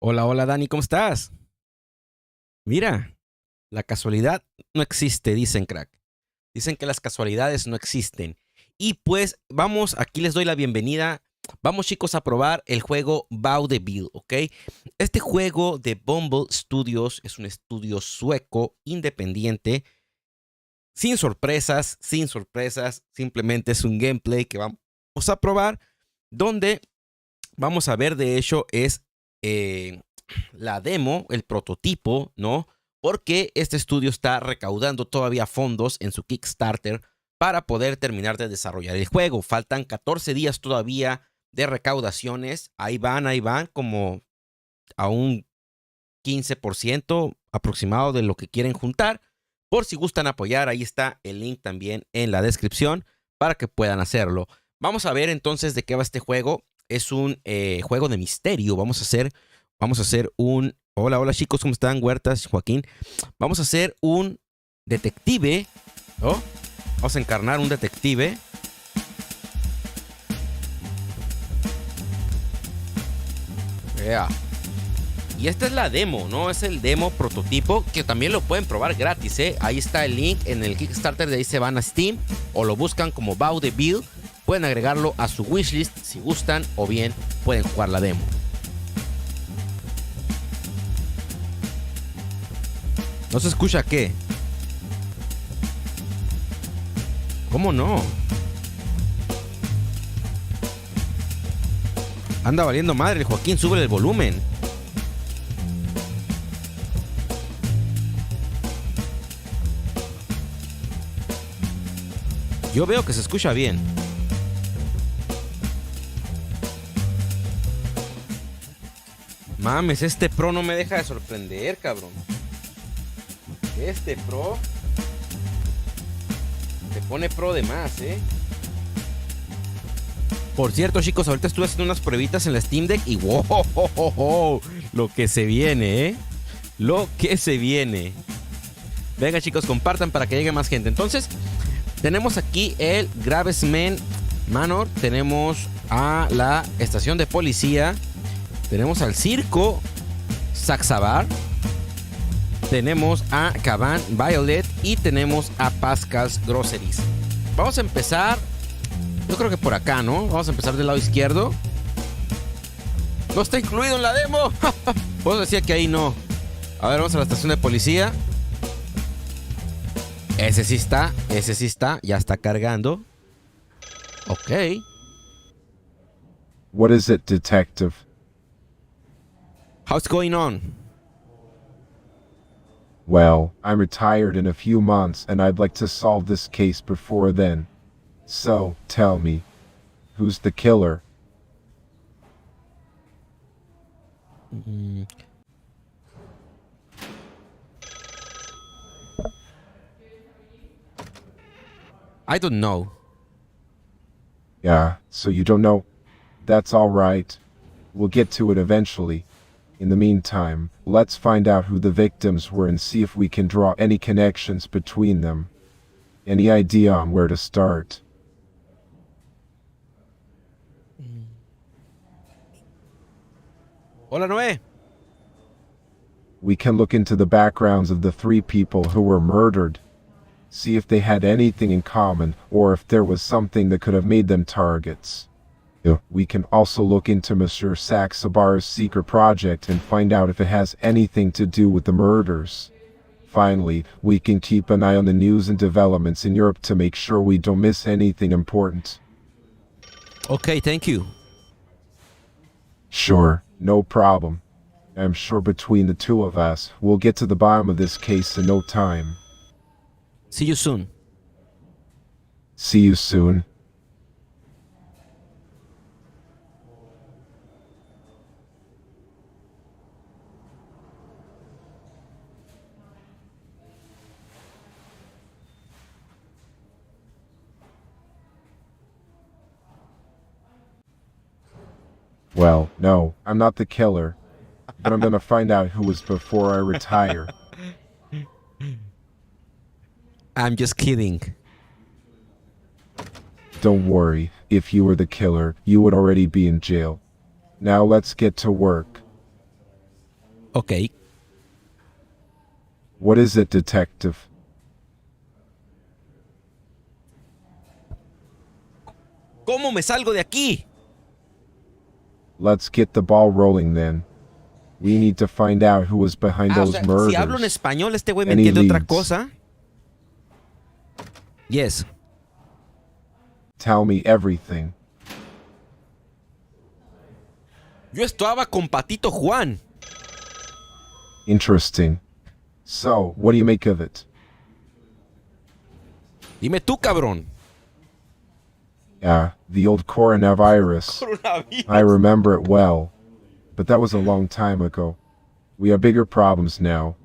Hola, hola Dani, ¿cómo estás? Mira, la casualidad no existe, dicen crack. Dicen que las casualidades no existen. Y pues vamos, aquí les doy la bienvenida. Vamos chicos a probar el juego VAUDEVILLE, ¿ok? Este juego de Bumble Studios es un estudio sueco independiente, sin sorpresas, simplemente es un gameplay que vamos a probar, donde vamos a ver, de hecho, es la demo, el prototipo, ¿no? Porque este estudio está recaudando todavía fondos en su Kickstarter para poder terminar de desarrollar el juego. Faltan 14 días todavía de recaudaciones. Ahí van, como a un 15% aproximado de lo que quieren juntar. Por si gustan apoyar, ahí está el link también en la descripción para que puedan hacerlo. Vamos a ver entonces de qué va este juego. Es un juego de misterio. Vamos a hacer un... Hola, hola chicos, ¿cómo están? Huertas, Joaquín. Vamos a hacer un detective, ¿no? Vamos a encarnar un detective. Yeah. Y esta es la demo, ¿no? Es el demo prototipo que también lo pueden probar gratis, ¿eh? Ahí está el link en el Kickstarter, de ahí se van a Steam o lo buscan como VAUDEVILLE. Pueden agregarlo a su wishlist si gustan, o bien pueden jugar la demo. ¿No se escucha qué? ¿Cómo no? Anda valiendo madre, Joaquín, súbele el volumen. Yo veo que se escucha bien. Mames, este pro no me deja de sorprender, cabrón. Este pro se pone pro de más, ¿eh? Por cierto, chicos, ahorita estuve haciendo unas pruebitas en la Steam Deck y wow, lo que se viene, ¿eh? Lo que se viene. Venga, chicos, compartan para que llegue más gente. Entonces, tenemos aquí el Gravesman Manor, tenemos a la estación de policía, tenemos al circo Saxabar, tenemos a Caban Violet y tenemos a Pascal's Groceries. Vamos a empezar, yo creo que por acá, ¿no? Vamos a empezar del lado izquierdo. No está incluido en la demo. Vos decía que ahí no. A ver, vamos a la estación de policía. Ese sí está, ya está cargando. Ok. What is it, detective? How's going on? Well, I'm retired in a few months and I'd like to solve this case before then. So, tell me, who's the killer? I don't know. Yeah, so you don't know? That's alright. We'll get to it eventually. In the meantime, let's find out who the victims were and see if we can draw any connections between them. Any idea on where to start? Hola, Noé. We can look into the backgrounds of the three people who were murdered. See if they had anything in common, or if there was something that could have made them targets. We can also look into Monsieur Saxabar's secret project and find out if it has anything to do with the murders. Finally, we can keep an eye on the news and developments in Europe to make sure we don't miss anything important. Okay, thank you. Sure, no problem. I'm sure between the two of us, we'll get to the bottom of this case in no time. See you soon. See you soon. Well, no, I'm not the killer, but I'm gonna find out who was before I retire. I'm just kidding. Don't worry, if you were the killer, you would already be in jail. Now let's get to work. Ok. What is it, detective? ¿Cómo me salgo de aquí? Let's get the ball rolling then. We need to find out who was behind O those sea, murders. si hablo en español, este güey me Any entiende otra leads? cosa. Yes. Tell me everything. Yo estaba con Patito Juan. Interesting. So, what do you make of it? Dime tú, cabrón. The old coronavirus. I remember it well. But that was a long time ago. We have bigger problems now.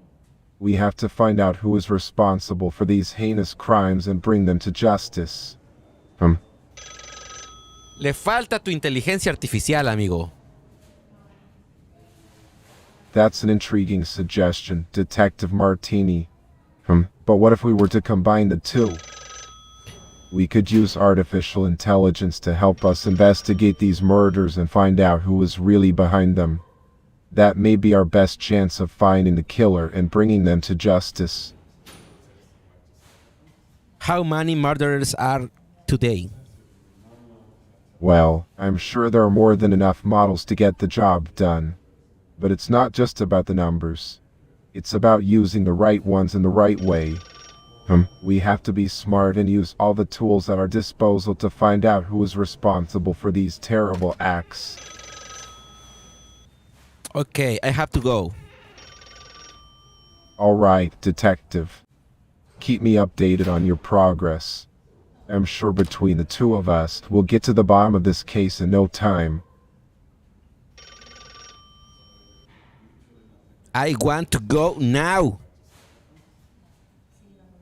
We have to find out who is responsible for these heinous crimes and bring them to justice. Le falta tu inteligencia artificial, amigo. That's an intriguing suggestion, Detective Martini. But what if we were to combine the two? We could use artificial intelligence to help us investigate these murders and find out who is really behind them. That may be our best chance of finding the killer and bringing them to justice. How many murderers are today? Well, I'm sure there are more than enough models to get the job done. But it's not just about the numbers. It's about using the right ones in the right way. We have to be smart and use all the tools at our disposal to find out who is responsible for these terrible acts. Okay, I have to go. Alright, detective. Keep me updated on your progress. I'm sure between the two of us, we'll get to the bottom of this case in no time. I want to go now.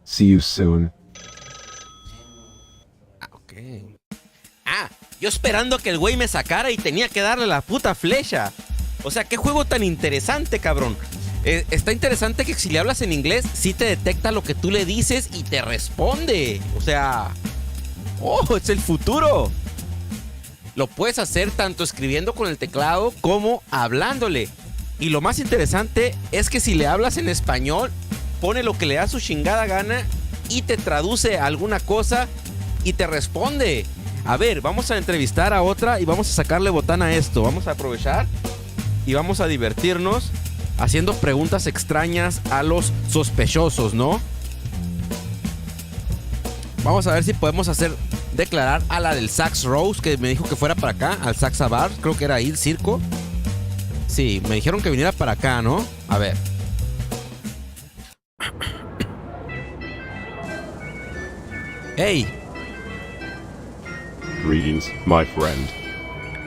See you soon. Ok. Yo esperando que el güey me sacara y tenía que darle la puta flecha. O sea, qué juego tan interesante, cabrón. Está interesante que si le hablas en inglés, sí te detecta lo que tú le dices y te responde. O sea, es el futuro. Lo puedes hacer tanto escribiendo con el teclado como hablándole. Y lo más interesante es que si le hablas en español, pone lo que le da su chingada gana y te traduce alguna cosa y te responde. A ver, vamos a entrevistar a otra y vamos a sacarle botana a esto. Vamos a aprovechar y vamos a divertirnos haciendo preguntas extrañas a los sospechosos, ¿no? Vamos a ver si podemos declarar a la del Sax Rose, que me dijo que fuera para acá, al Saxa Bar, creo que era ahí el circo. Sí, me dijeron que viniera para acá, ¿no? A ver. Hey. Greetings, my friend.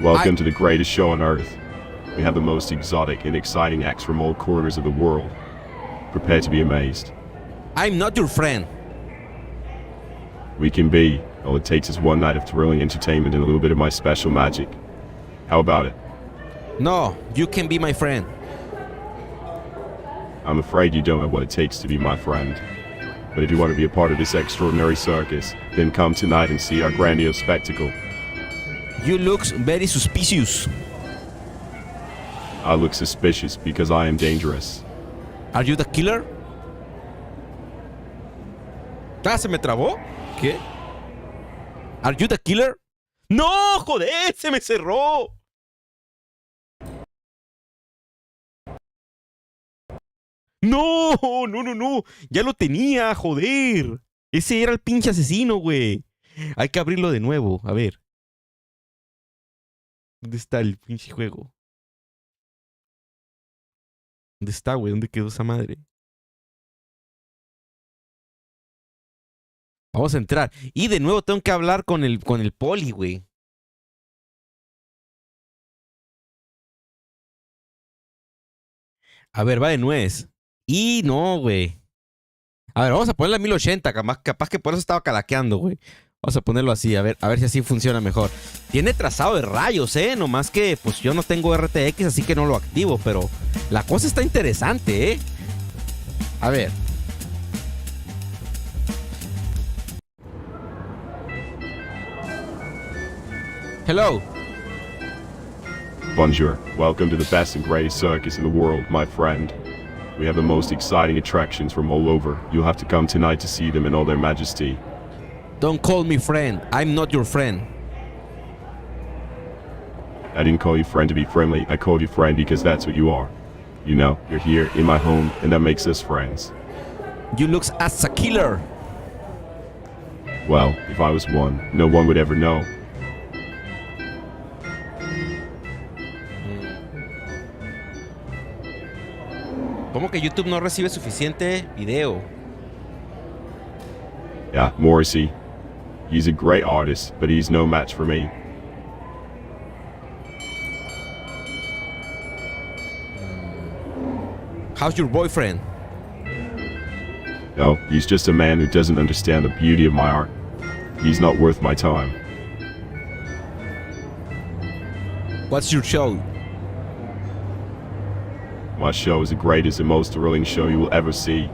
Welcome to the greatest show on earth. We have the most exotic and exciting acts from all corners of the world. Prepare to be amazed. I'm not your friend. We can be. All it takes is one night of thrilling entertainment and a little bit of my special magic. How about it? No, you can be my friend. I'm afraid you don't have what it takes to be my friend. But if you want to be a part of this extraordinary circus, then come tonight and see our grandiose spectacle. You look very suspicious. I look suspicious because I am dangerous. Are you the killer? ¿Se me trabó? ¿Qué? Are you the killer? ¡No, joder! ¡Se me cerró! ¡No! ¡No! Ya lo tenía, joder. Ese era el pinche asesino, güey. Hay que abrirlo de nuevo, a ver. ¿Dónde está el pinche juego? ¿Dónde está, güey? ¿Dónde quedó esa madre? Vamos a entrar. Y de nuevo tengo que hablar con el poli, güey. A ver, va de nuez. Y no, güey. A ver, vamos a ponerla a 1080. Capaz que por eso estaba calaqueando, güey. Vamos a ponerlo así, a ver si así funciona mejor. Tiene trazado de rayos, nomás que pues yo no tengo RTX, así que no lo activo. Pero la cosa está interesante, A ver. Hello. Bonjour. Welcome to the best and greatest circus in the world, my friend. We have the most exciting attractions from all over. You'll have to come tonight to see them in all their majesty. Don't call me friend. I'm not your friend. I didn't call you friend to be friendly. I called you friend because that's what you are. You know, you're here in my home, and that makes us friends. You looks as a killer. Well, if I was one, no one would ever know. ¿Cómo que YouTube no recibe suficiente video? Yeah, Morrissey. He's a great artist, but he's no match for me. How's your boyfriend? No, he's just a man who doesn't understand the beauty of my art. He's not worth my time. What's your show? My show is the greatest and most thrilling show you will ever see.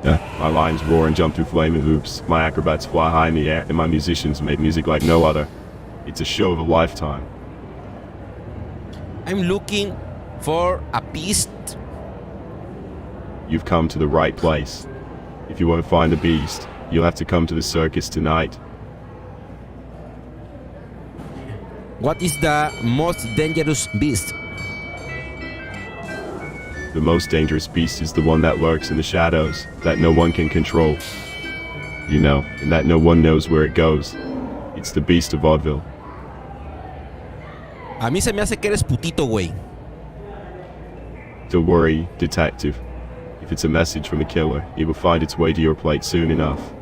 My lions roar and jump through flaming hoops, my acrobats fly high in the air, and my musicians make music like no other. It's a show of a lifetime. I'm looking for a beast. You've come to the right place. If you want to find the beast, you'll have to come to the circus tonight. What is the most dangerous beast? The most dangerous beast is the one that lurks in the shadows, that no one can control. You know, and that no one knows where it goes. It's the beast of vaudeville. A mí se me hace que eres putito, güey. Don't worry, detective. If it's a message from the killer, it will find its way to your plate soon enough.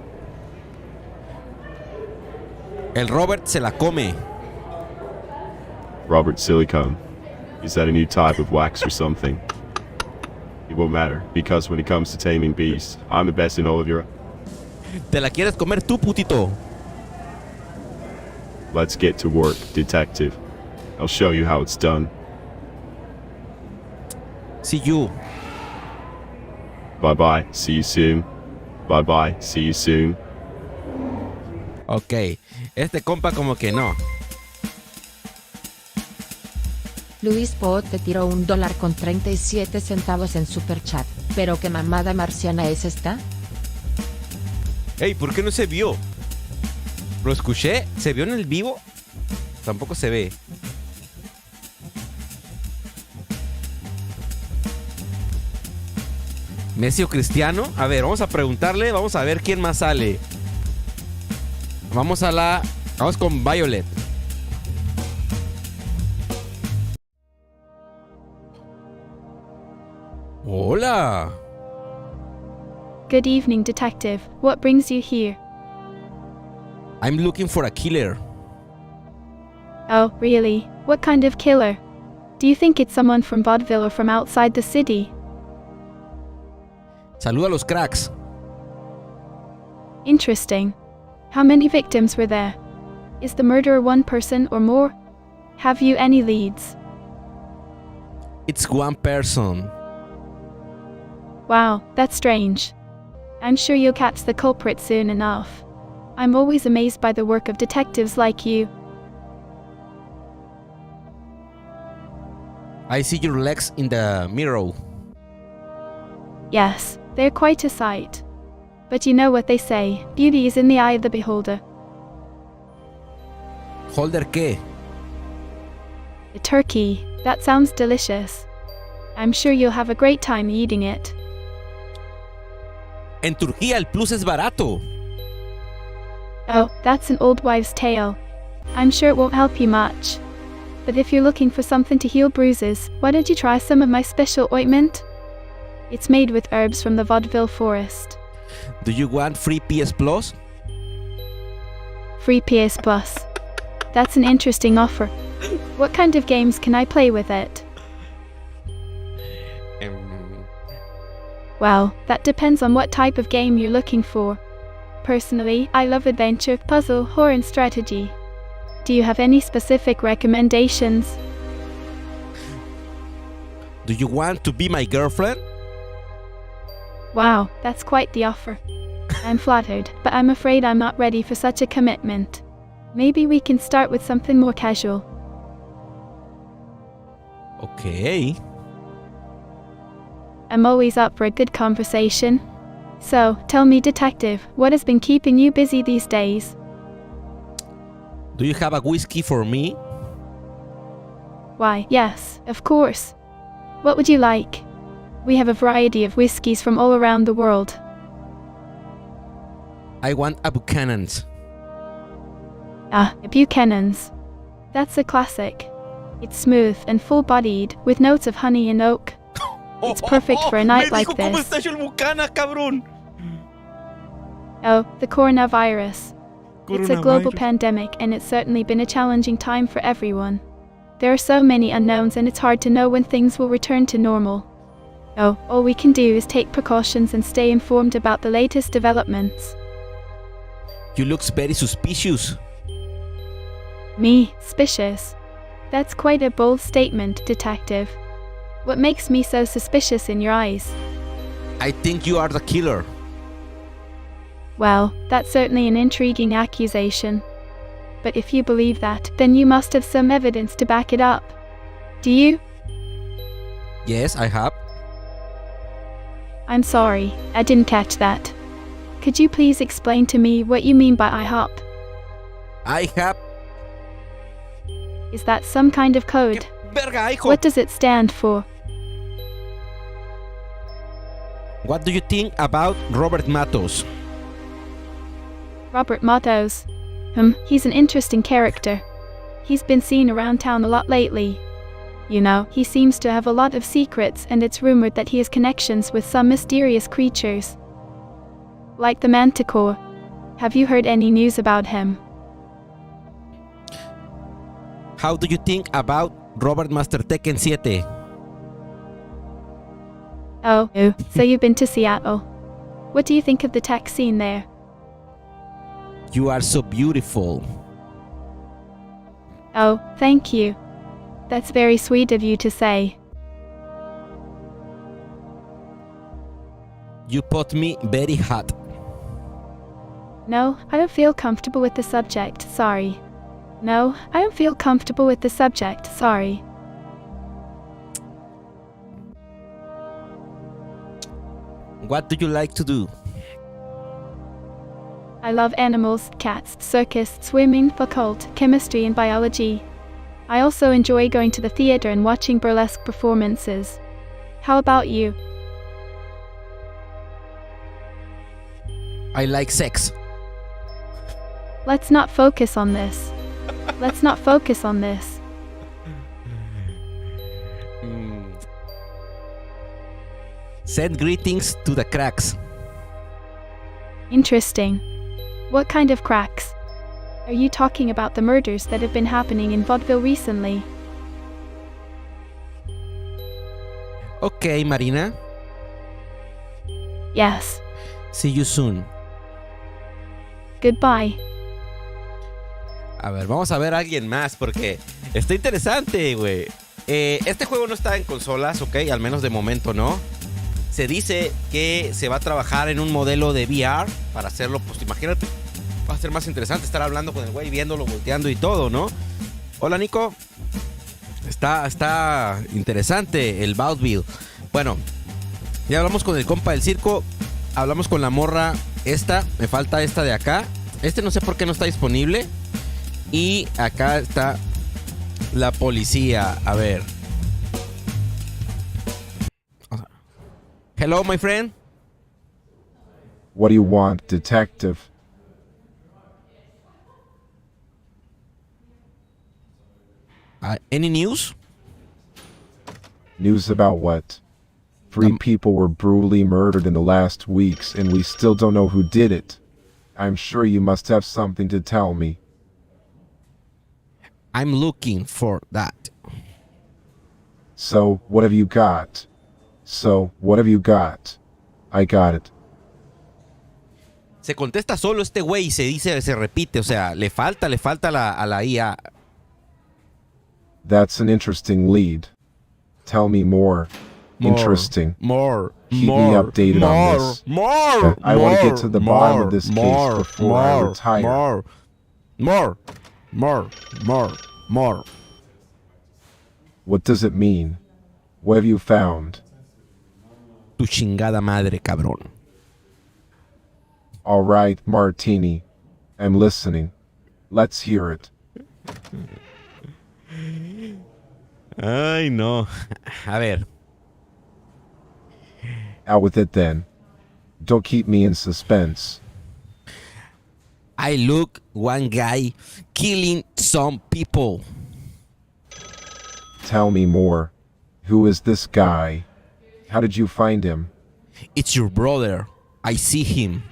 El Robert se la come. Robert Silicone. Is that a new type of wax or something? It won't matter, because when it comes to taming beasts, I'm the best in all of Europe. ¿Te la quieres comer tú, putito? Let's get to work, detective. I'll show you how it's done. See you. Bye-bye, see you soon. Bye-bye, see you soon. Ok, este compa como que no. Luis Po te tiró $1.37 en superchat. Pero qué mamada marciana es esta. Ey, ¿por qué no se vio? Lo escuché, ¿se vio en el vivo? Tampoco se ve. ¿Messi o Cristiano? A ver, vamos a preguntarle, vamos a ver quién más sale. Vamos con Violet. Hola. Good evening, detective. What brings you here? I'm looking for a killer. Oh, really? What kind of killer? Do you think it's someone from vaudeville or from outside the city? Saluda a los cracks. Interesting. How many victims were there? Is the murderer one person or more? Have you any leads? It's one person. Wow, that's strange. I'm sure you'll catch the culprit soon enough. I'm always amazed by the work of detectives like you. I see your legs in the mirror. Yes, they're quite a sight. But you know what they say, beauty is in the eye of the beholder. ¿Holder qué? A turkey, that sounds delicious. I'm sure you'll have a great time eating it. En Turquía el plus es barato. Oh, that's an old wives' tale. I'm sure it won't help you much. But if you're looking for something to heal bruises, why don't you try some of my special ointment? It's made with herbs from the vaudeville forest. Do you want free PS Plus? Free PS Plus. That's an interesting offer. What kind of games can I play with it? Well, that depends on what type of game you're looking for. Personally, I love adventure, puzzle, horror and strategy. Do you have any specific recommendations? Do you want to be my girlfriend? Wow, that's quite the offer. I'm flattered, but I'm afraid I'm not ready for such a commitment. Maybe we can start with something more casual. Okay. I'm always up for a good conversation. So, tell me, detective, what has been keeping you busy these days? Do you have a whiskey for me? Why, yes, of course. What would you like? We have a variety of whiskies from all around the world. I want a Buchanan's. Ah, a Buchanan's. That's a classic. It's smooth and full-bodied, with notes of honey and oak. It's perfect for a night like this. ¿Cómo está el Buchanan, cabrón? Oh, the coronavirus. It's a global Coronavirus. pandemic, and it's certainly been a challenging time for everyone. There are so many unknowns, and it's hard to know when things will return to normal. Oh, all we can do is take precautions and stay informed about the latest developments. You looks very suspicious. Me, suspicious? That's quite a bold statement, detective. What makes me so suspicious in your eyes? I think you are the killer. Well, that's certainly an intriguing accusation. But if you believe that, then you must have some evidence to back it up. Do you? Yes, I have. I'm sorry, I didn't catch that. Could you please explain to me what you mean by IHOP? I have. Is that some kind of code? Verga, hijo. What does it stand for? What do you think about Robert Matos? Robert Matos. He's an interesting character. He's been seen around town a lot lately. You know, he seems to have a lot of secrets, and it's rumored that he has connections with some mysterious creatures. Like the manticore. Have you heard any news about him? How do you think about Robert Master Tekken 7? Oh, so you've been to Seattle. What do you think of the tech scene there? You are so beautiful. Oh, thank you. That's very sweet of you to say. You put me very hot. No, I don't feel comfortable with the subject, sorry. No, I don't feel comfortable with the subject, sorry. What do you like to do? I love animals, cats, circus, swimming, occult, chemistry and biology. I also enjoy going to the theater and watching burlesque performances. How about you? I like sex. Let's not focus on this. Let's not focus on this. Send greetings to the cracks. Interesting. What kind of cracks? Are you talking about the murders that have been happening in Vaudeville recently? Okay, Marina. Yes. See you soon. Goodbye. A ver, vamos a ver a alguien más porque está interesante, güey. Este juego no está en consolas, ok, al menos de momento no. Se dice que se va a trabajar en un modelo de VR para hacerlo, pues imagínate, va a ser más interesante estar hablando con el güey, viéndolo, volteando y todo, ¿no? Hola, Nico. Está interesante el VAUDEVILLE. Bueno, ya hablamos con el compa del circo, hablamos con la morra esta, me falta esta de acá. Este no sé por qué no está disponible. Y acá está la policía. A ver. Hello, my friend. What do you want, detective? Any news? News about what? Three people were brutally murdered in the last weeks, and we still don't know who did it. I'm sure you must have something to tell me. I'm looking for that. So, what have you got? I got it. Se contesta solo este güey y se repite. O sea, le falta a la IA. That's an interesting lead. Tell me more. Interesting. More. Keep me updated on this. I want to get to the bottom of this case before I retire. What does it mean? What have you found? Tu chingada madre, cabrón. All right, Martini. I'm listening. Let's hear it. Ay, no. A ver. Out with it then. Don't keep me in suspense. I look one guy killing some people. Tell me more. Who is this guy? How did you find him? It's your brother. I see him.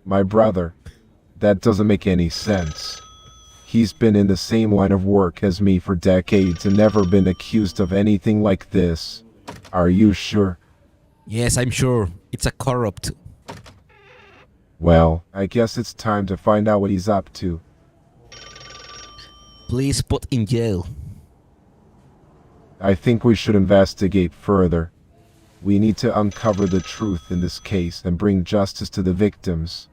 My brother. That doesn't make any sense. He's been in the same line of work as me for decades and never been accused of anything like this. Are you sure? Yes, I'm sure. It's a corrupt. Well, I guess it's time to find out what he's up to. Please put in jail. I think we should investigate further. We need to uncover the truth in this case and bring justice to the victims.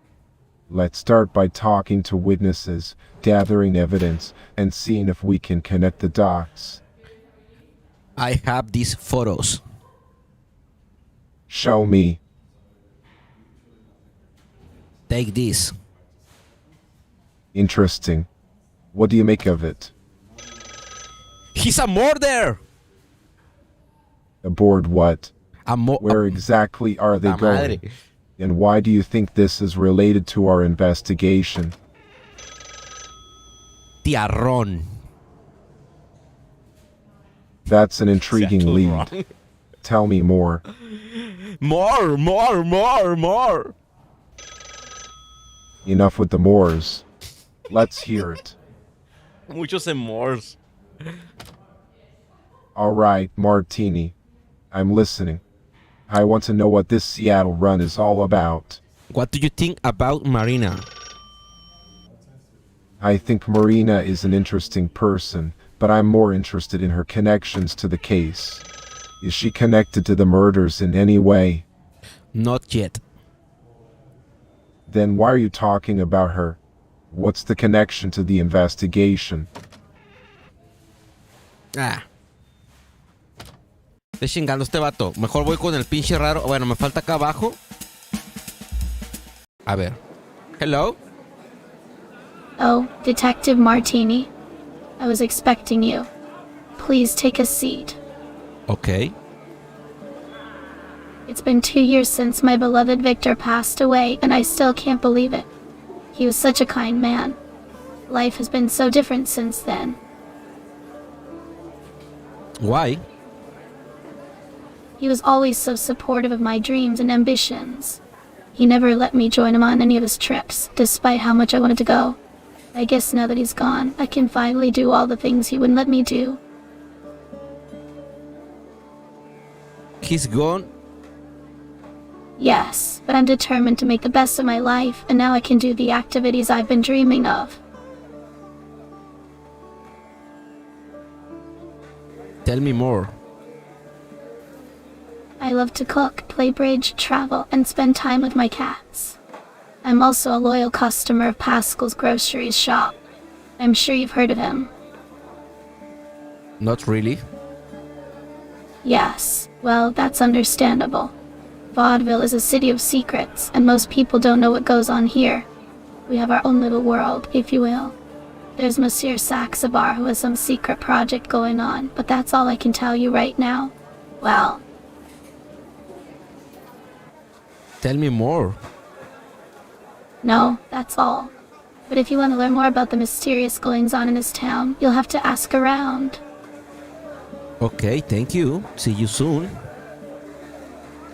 Let's start by talking to witnesses, gathering evidence, and seeing if we can connect the dots. I have these photos. Show me. Take this. Interesting. What do you make of it? He's a murderer. Aboard what? Where A exactly are they La going? madre. And why do you think this is related to our investigation? Tiarrón. That's an intriguing lead. Tell me more. More. Enough with the mores. Let's hear it. Muchos mores. All right, Martini. I'm listening. I want to know what this Seattle run is all about. What do you think about Marina? I think Marina is an interesting person, but I'm more interested in her connections to the case. Is she connected to the murders in any way? Not yet. Then why are you talking about her? What's the connection to the investigation? Ah. Estoy chingando este vato. Mejor voy con el pinche raro. Bueno, me falta acá abajo. A ver. Hello? Oh, Detective Martini. I was expecting you. Please take a seat. Okay. It's been 2 years since my beloved Victor passed away, and I still can't believe it. He was such a kind man. Life has been so different since then. Why? He was always so supportive of my dreams and ambitions. He never let me join him on any of his trips, despite how much I wanted to go. I guess now that he's gone, I can finally do all the things he wouldn't let me do. He's gone? Yes, but I'm determined to make the best of my life, and now I can do the activities I've been dreaming of. Tell me more. I love to cook, play bridge, travel, and spend time with my cats. I'm also a loyal customer of Pascal's groceries shop. I'm sure you've heard of him. Not really. Yes, well, that's understandable. Vaudeville is a city of secrets, and most people don't know what goes on here. We have our own little world, if you will. There's Monsieur Saxabar who has some secret project going on, but that's all I can tell you right now. Well, Tell me more. no, that's all. But if you want to learn more about the mysterious goings on in this town, you'll have to ask around. Okay, thank you. See you soon.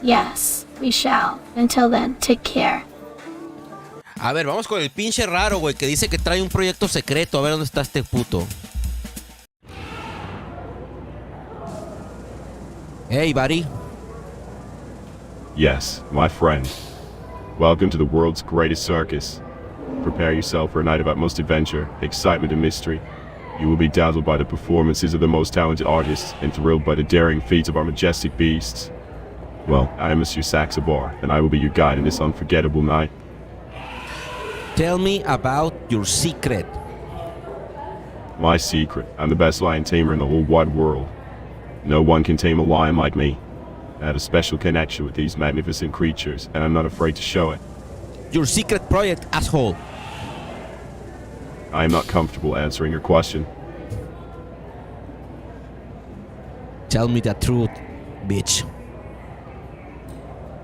Yes, we shall. Until then, take care. A ver, vamos con el pinche raro, güey, que dice que trae un proyecto secreto. A ver dónde está este puto. Hey, buddy. Yes, my friend. Welcome to the world's greatest circus. Prepare yourself for a night of utmost adventure, excitement, and mystery. You will be dazzled by the performances of the most talented artists and thrilled by the daring feats of our majestic beasts. Well, I am Monsieur Saxabar, and I will be your guide in this unforgettable night. Tell me about your secret. My secret, I'm the best lion tamer in the whole wide world. No one can tame a lion like me. I have a special connection with these magnificent creatures, and I'm not afraid to show it. Your secret project, asshole. I am not comfortable answering your question. Tell me the truth, bitch.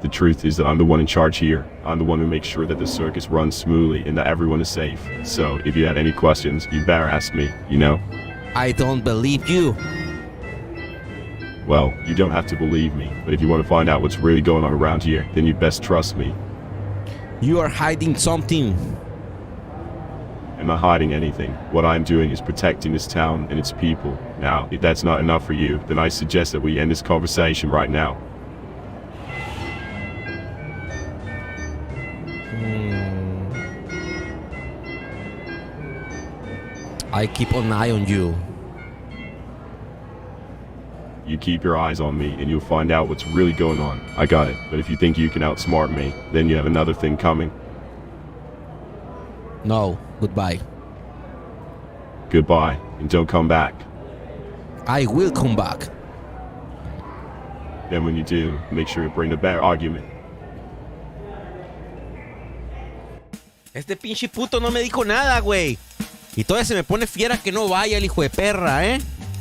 The truth is that I'm the one in charge here. I'm the one who makes sure that the circus runs smoothly and that everyone is safe. So, if you have any questions, you better ask me, you know? I don't believe you. Well, you don't have to believe me, but if you want to find out what's really going on around here, then you'd best trust me. You are hiding something. I'm not hiding anything. What I'm doing is protecting this town and its people. Now, if that's not enough for you, then I suggest that we end this conversation right now. I keep an eye on you. You keep your eyes on me and you'll find out what's really going on. I got it. But if you think you can outsmart me, then you have another thing coming. No, goodbye. Goodbye, and don't come back. I will come back. Then when you do, make sure you bring a better argument. Este pinche puto no me dijo nada, güey. Y todavía se me pone fiera que no vaya el hijo de perra, ¿eh?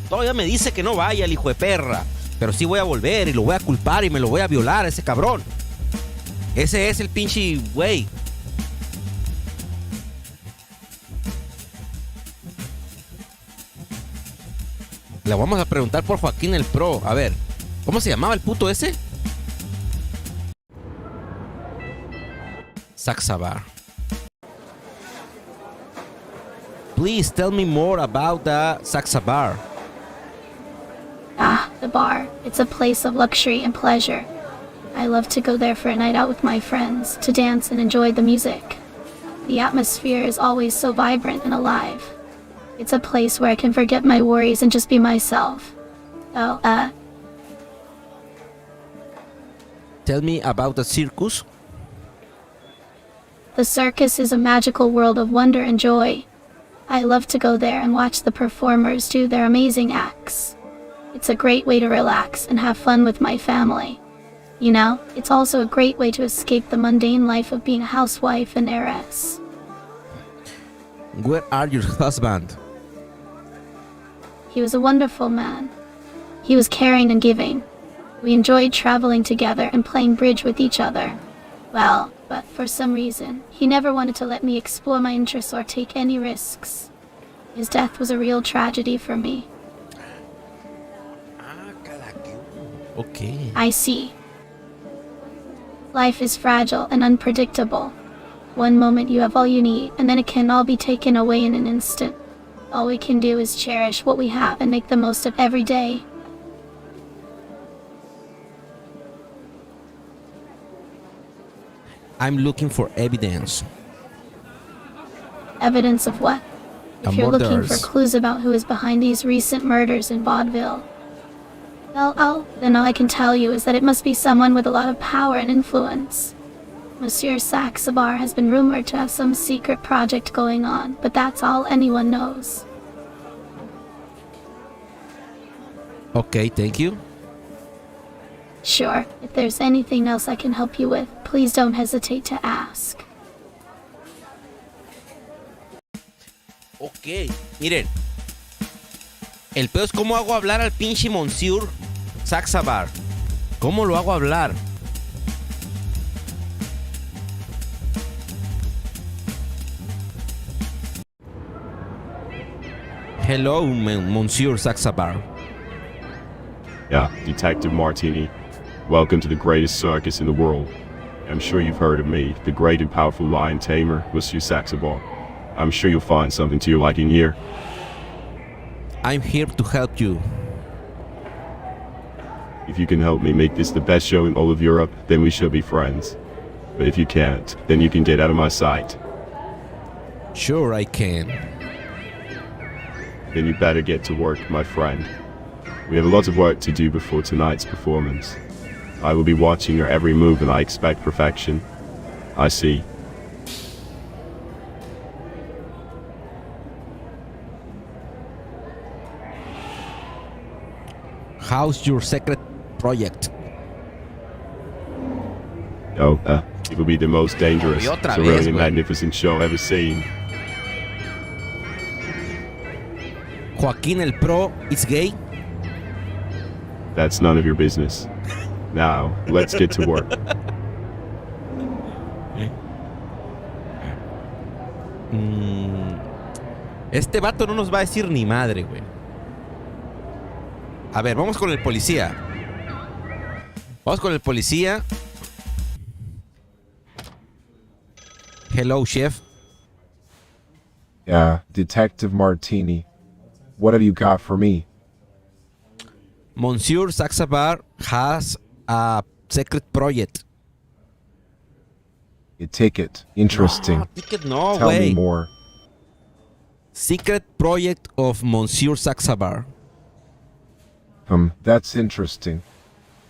Todavía me dice que no vaya el hijo de perra. Pero sí voy a volver y lo voy a culpar y me lo voy a violar a ese cabrón. Ese es el pinche güey. Le vamos a preguntar por Joaquín el Pro. A ver, ¿cómo se llamaba el puto ese? Saxabar. Please tell me more about the Saxabar. Ah, the bar. It's a place of luxury and pleasure. I love to go there for a night out with my friends, to dance and enjoy the music. The atmosphere is always so vibrant and alive. It's a place where I can forget my worries and just be myself. Oh, Tell me about the circus. The circus is a magical world of wonder and joy. I love to go there and watch the performers do their amazing acts. It's a great way to relax and have fun with my family. You know, it's also a great way to escape the mundane life of being a housewife and heiress. Where are your husband? He was a wonderful man. He was caring and giving. We enjoyed traveling together and playing bridge with each other. Well, but for some reason, he never wanted to let me explore my interests or take any risks. His death was a real tragedy for me. Okay. I see. Life is fragile and unpredictable. One moment you have all you need, and then it can all be taken away in an instant. All we can do is cherish what we have and make the most of every day. I'm looking for evidence. Evidence of what? If you're looking for Murders. clues about who is behind these recent murders in vaudeville. Well, then all I can tell you is that it must be someone with a lot of power and influence. Monsieur Saxabar has been rumored to have some secret project going on, but that's all anyone knows. Okay, thank you. Sure, if there's anything else I can help you with, please don't hesitate to ask. Ok, miren. El peor es cómo hago hablar al pinche Monsieur Saxabar. ¿Cómo lo hago hablar? Hello, Monsieur Saxabar. Yeah, Detective Martini. Welcome to the greatest circus in the world. I'm sure you've heard of me, the great and powerful lion tamer, Monsieur Saxabar. I'm sure you'll find something to your liking here. I'm here to help you. If you can help me make this the best show in all of Europe, then we shall be friends. But if you can't, then you can get out of my sight. Sure, I can. Then you better get to work, my friend. We have a lot of work to do before tonight's performance. I will be watching your every move and I expect perfection. I see. How's your secret project? Oh, it will be the most dangerous, Y otra vez, thoroughly güey. magnificent show ever seen. Joaquín el Pro is gay. That's none of your business. Now, let's get to work. Este vato no nos va a decir ni madre, güey. A ver, vamos con el policía. Vamos con el policía. Hello, chef. Yeah, Detective Martini. What have you got for me? Monsieur Saxabar has a secret project. A ticket. Interesting. No, ticket no, Tell me güey. more. Secret project of Monsieur Saxabar. That's interesting.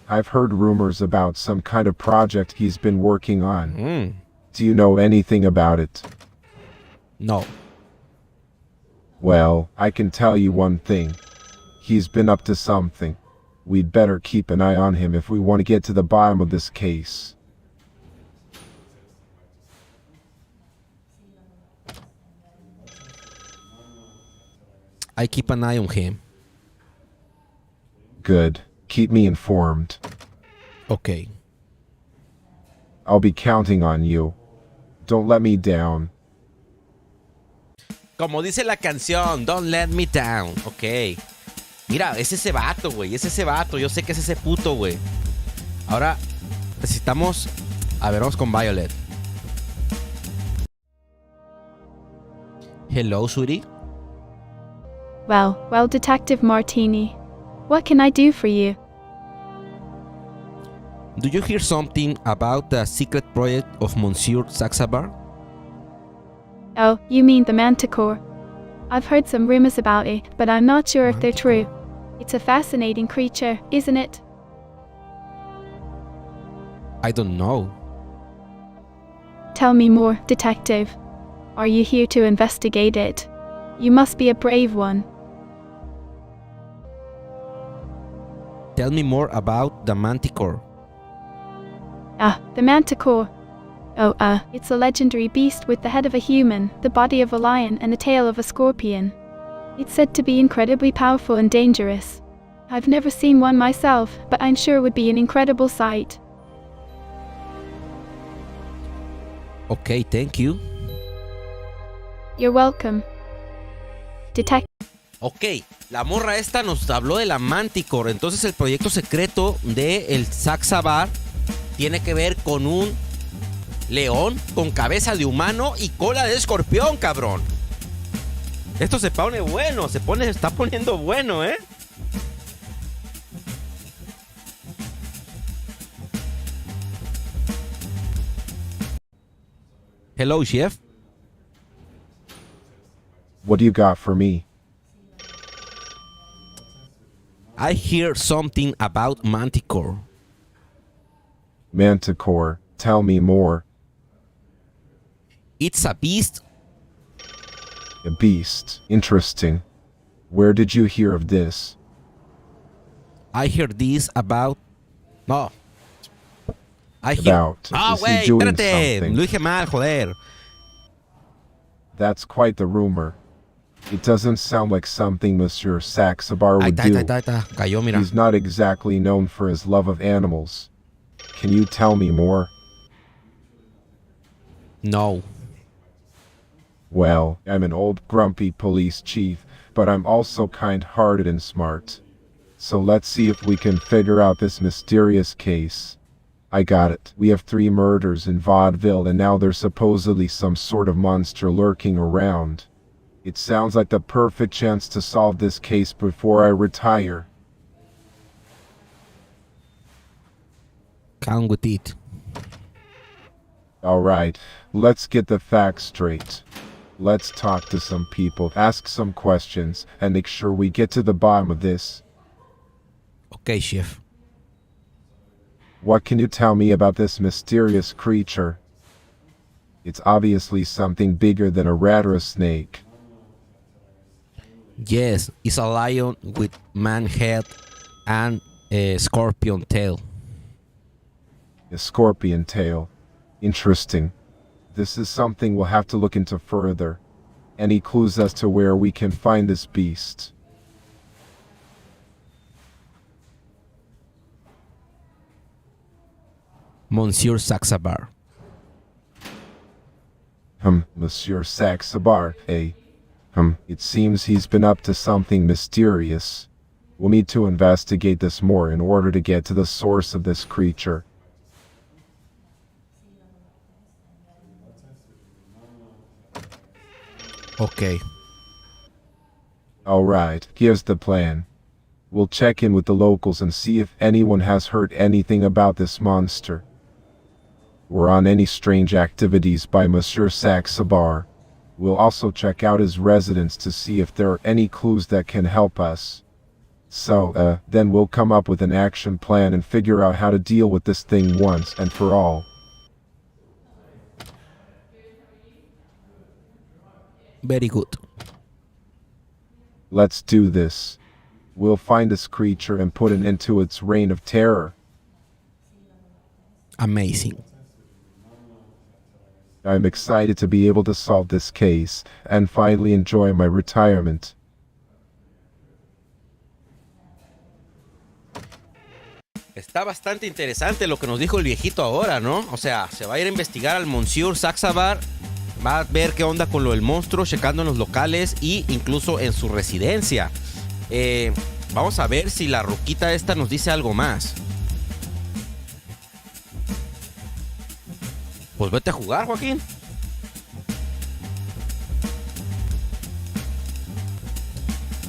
I've heard rumors about some kind of project he's been working on. Do you know anything about it? No. Well, I can tell you one thing. He's been up to something. We'd better keep an eye on him if we want to get to the bottom of this case. I keep an eye on him. Good. Keep me informed. Ok. I'll be counting on you. Don't let me down. Como dice la canción, Don't Let Me Down. Ok. Mira, es ese vato, güey. Es ese vato. Yo sé que es ese puto, güey. Ahora necesitamos... A ver, vamos con Violet. Hello, sweetie. Well, Detective Martini. What can I do for you? Do you hear something about the secret project of Monsieur Saxabar? Oh, you mean the manticore. I've heard some rumors about it, but I'm not sure if they're true. It's a fascinating creature, isn't it? I don't know. Tell me more, Detective. Are you here to investigate it? You must be a brave one. Tell me more about the manticore. The manticore. It's a legendary beast with the head of a human, the body of a lion, and the tail of a scorpion. It's said to be incredibly powerful and dangerous. I've never seen one myself, but I'm sure it would be an incredible sight. Okay, thank you. You're welcome. Detective. Ok, la morra esta nos habló de la Manticore. Entonces el proyecto secreto de el Saxabar tiene que ver con un león con cabeza de humano y cola de escorpión, cabrón. Esto se pone bueno, se está poniendo bueno, ¿eh? Hello, chef. What do you got for me? I hear something about Manticore. Manticore. Tell me more. It's a beast. A beast. Interesting. Where did you hear of this? I heard this about... No. I hear... About. Ah, Is he güey, doing espérate. something? Lo dije mal, joder. That's quite the rumor. It doesn't sound like something Monsieur Saxabar Ahí would está, ahí do. está, ahí está. Cayó, mira. He's not exactly known for his love of animals. Can you tell me more? No. Well, I'm an old grumpy police chief, but I'm also kind-hearted and smart. So let's see if we can figure out this mysterious case. I got it. We have 3 murders in Vaudeville and now there's supposedly some sort of monster lurking around. It sounds like the perfect chance to solve this case before I retire. Count with it. Alright, let's get the facts straight. Let's talk to some people, ask some questions, and make sure we get to the bottom of this. Okay, chef. What can you tell me about this mysterious creature? It's obviously something bigger than a rat or a snake. Yes, it's a lion with man head and scorpion tail. A scorpion tail. Interesting. This is something we'll have to look into further. Any clues as to where we can find this beast? Monsieur Saxabar. Monsieur Saxabar, eh? It seems he's been up to something mysterious. We'll need to investigate this more in order to get to the source of this creature. Okay. Alright, here's the plan. We'll check in with the locals and see if anyone has heard anything about this monster, or on any strange activities by Monsieur Saxabar. We'll also check out his residence to see if there are any clues that can help us. So, then we'll come up with an action plan and figure out how to deal with this thing once and for all. Very good. Let's do this. We'll find this creature and put an end to its reign of terror. Amazing. I'm excited to be able to solve this case and finally enjoy my retirement. Está bastante interesante lo que nos dijo el viejito ahora, ¿no? O sea, se va a ir a investigar al Monsieur Saxabar, va a ver qué onda con lo del monstruo, checando en los locales e incluso en su residencia. Vamos a ver si la ruquita esta nos dice algo más. Pues vete a jugar, Joaquín.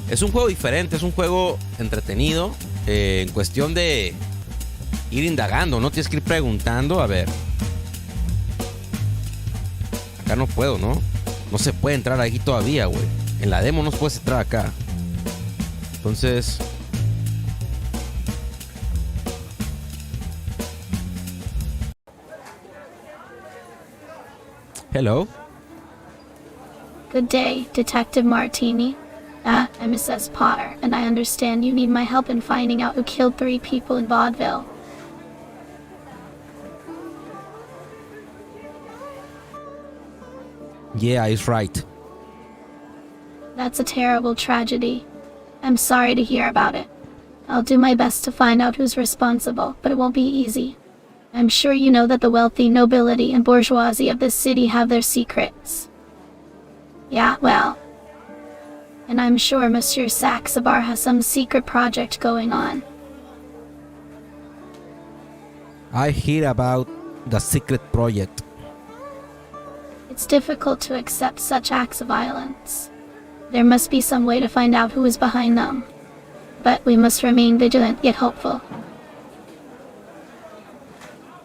Es un juego diferente, es un juego entretenido, en cuestión de ir indagando, no tienes que ir preguntando. A ver, acá no puedo, ¿no? No se puede entrar aquí todavía, güey. En la demo no puedes entrar acá. Entonces, hello. Good day, Detective Martini. I'm Mrs. Potter, and I understand you need my help in finding out who killed 3 people in Vaudeville. Yeah, he's right. That's a terrible tragedy. I'm sorry to hear about it. I'll do my best to find out who's responsible, but it won't be easy. I'm sure you know that the wealthy nobility and bourgeoisie of this city have their secrets. Yeah, well. And I'm sure Monsieur Saxabar has some secret project going on. I hear about the secret project. It's difficult to accept such acts of violence. There must be some way to find out who is behind them. But we must remain vigilant yet hopeful.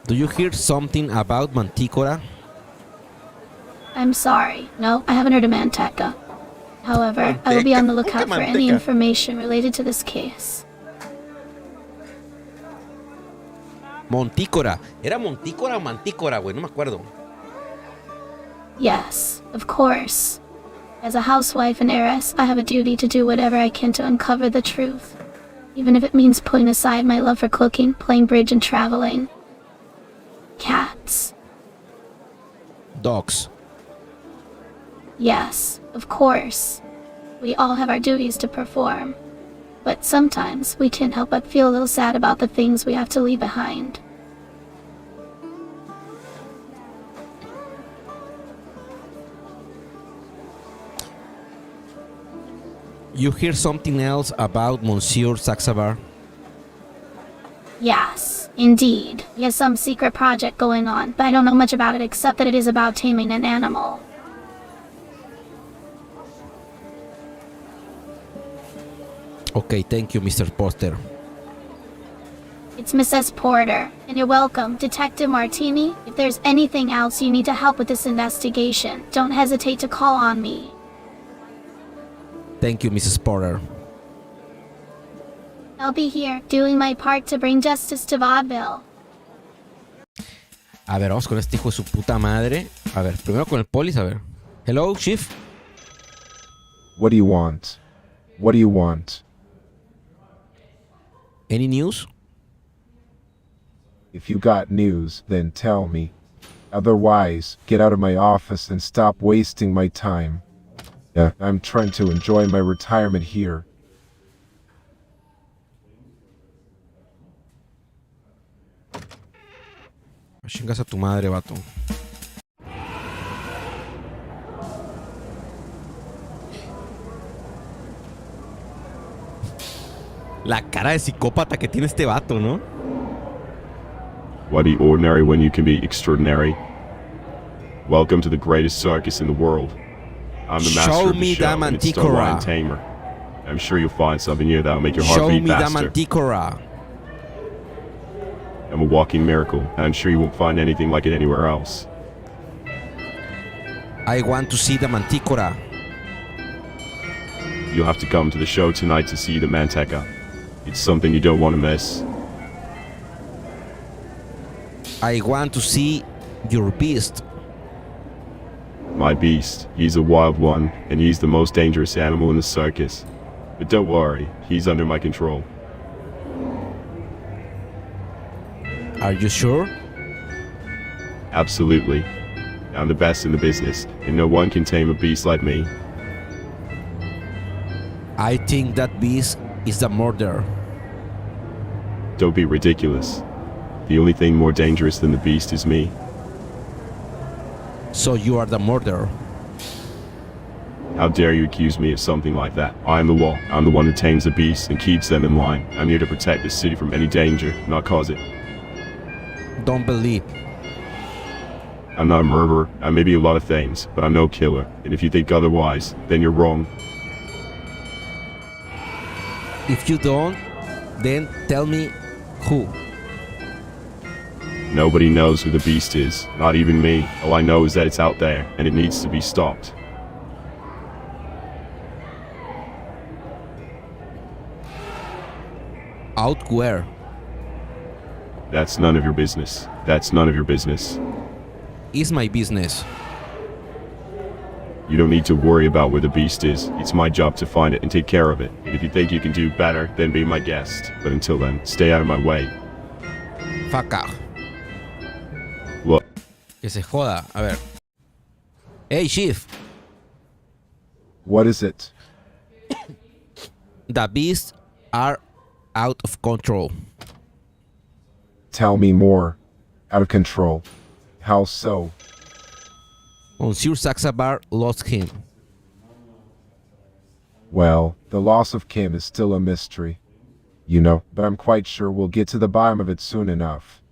Do you hear something about Manticora? I'm sorry. No, I haven't heard of Manteca. However, I will be on the lookout for any information related to this case. Montícora. ¿Era Montícora o Mantícora, güey? No me acuerdo. Yes, of course. As a housewife and heiress, I have a duty to do whatever I can to uncover the truth. Even if it means putting aside my love for cooking, playing bridge, and traveling. Cats. Dogs. Yes, of course. We all have our duties to perform. But sometimes we can't help but feel a little sad about the things we have to leave behind. You hear something else about Monsieur Saxabar? Yes, indeed. He has some secret project going on, but I don't know much about it except that it is about taming an animal. Okay, thank you, Mr. Poster. It's Mrs. Porter, and you're welcome, Detective Martini. If there's anything else you need to help with this investigation, don't hesitate to call on me. Thank you, Mrs. Porter. I'll be here, doing my part to bring justice to Vaudeville. A ver, vamos con este hijo de su puta madre. A ver, primero con el polis, a ver. Hello, Chief. What do you want? What do you want? Any news? If you got news, then tell me. Otherwise, get out of my office and stop wasting my time. Yeah, I'm trying to enjoy my retirement here. Chingas a tu madre, vato. La cara de psicópata que tiene este vato, ¿no? Why be ordinary when you can be extraordinary? Welcome to the greatest circus in the world. I'm the master Show of the me show, the and it's the manticora. lion tamer. I'm sure you'll find something here that'll make your heart Show beat me the faster. manticora. I'm a walking miracle, and I'm sure you won't find anything like it anywhere else. I want to see the manticora. You'll have to come to the show tonight to see the manteca. It's something you don't want to miss. I want to see your beast. My beast, he's a wild one, and he's the most dangerous animal in the circus. But don't worry, he's under my control. Are you sure? Absolutely. I'm the best in the business, and no one can tame a beast like me. I think that beast is the murderer. Don't be ridiculous. The only thing more dangerous than the beast is me. So you are the murderer. How dare you accuse me of something like that? I am the law. I'm the one who tames the beasts and keeps them in line. I'm here to protect the city from any danger, not cause it. Don't believe. I'm not a murderer. I may be a lot of things, but I'm no killer. And if you think otherwise, then you're wrong. If you don't, then tell me who. Nobody knows who the beast is, not even me. All I know is that it's out there, and it needs to be stopped. Out where? That's none of your business. That's none of your business. Is my business. You don't need to worry about where the beast is. It's my job to find it and take care of it. And if you think you can do better, then be my guest. But until then, stay out of my way. Fuck off. Look, Que se joda. A ver. Hey, chief. What is it? The beasts are out of control. Tell me more. Out of control. How so? Monsieur Saxabar lost him. Well, the loss of Kim is still a mystery. You know, but I'm quite sure we'll get to the bottom of it soon enough.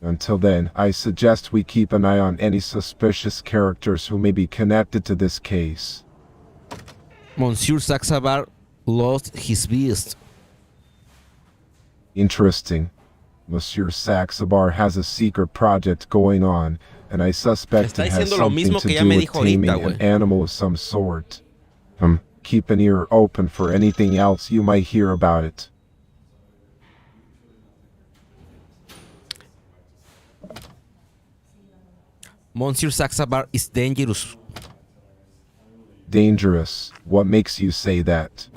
Until then, I suggest we keep an eye on any suspicious characters who may be connected to this case. Monsieur Saxabar lost his beast. Interesting. Monsieur Saxabar has a secret project going on, and I suspect Está it has diciendo lo something mismo to que ya do me with dijo taming ahorita, an güey. animal of some sort. Keep an ear open for anything else you might hear about it. Monsieur Saxabar is dangerous. Dangerous. What makes you say that?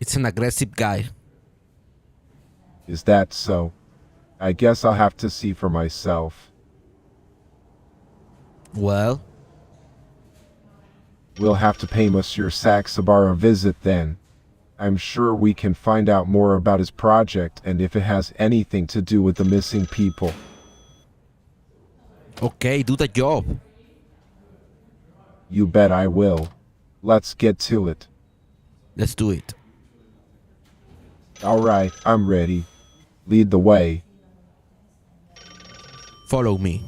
It's an aggressive guy. Is that so? I guess I'll have to see for myself. Well, We'll have to pay Monsieur Saxabar a visit then. I'm sure we can find out more about his project and if it has anything to do with the missing people. okay, do the job. You bet I will. Let's get to it. Let's do it. Alright, I'm ready. Lead the way. Follow me.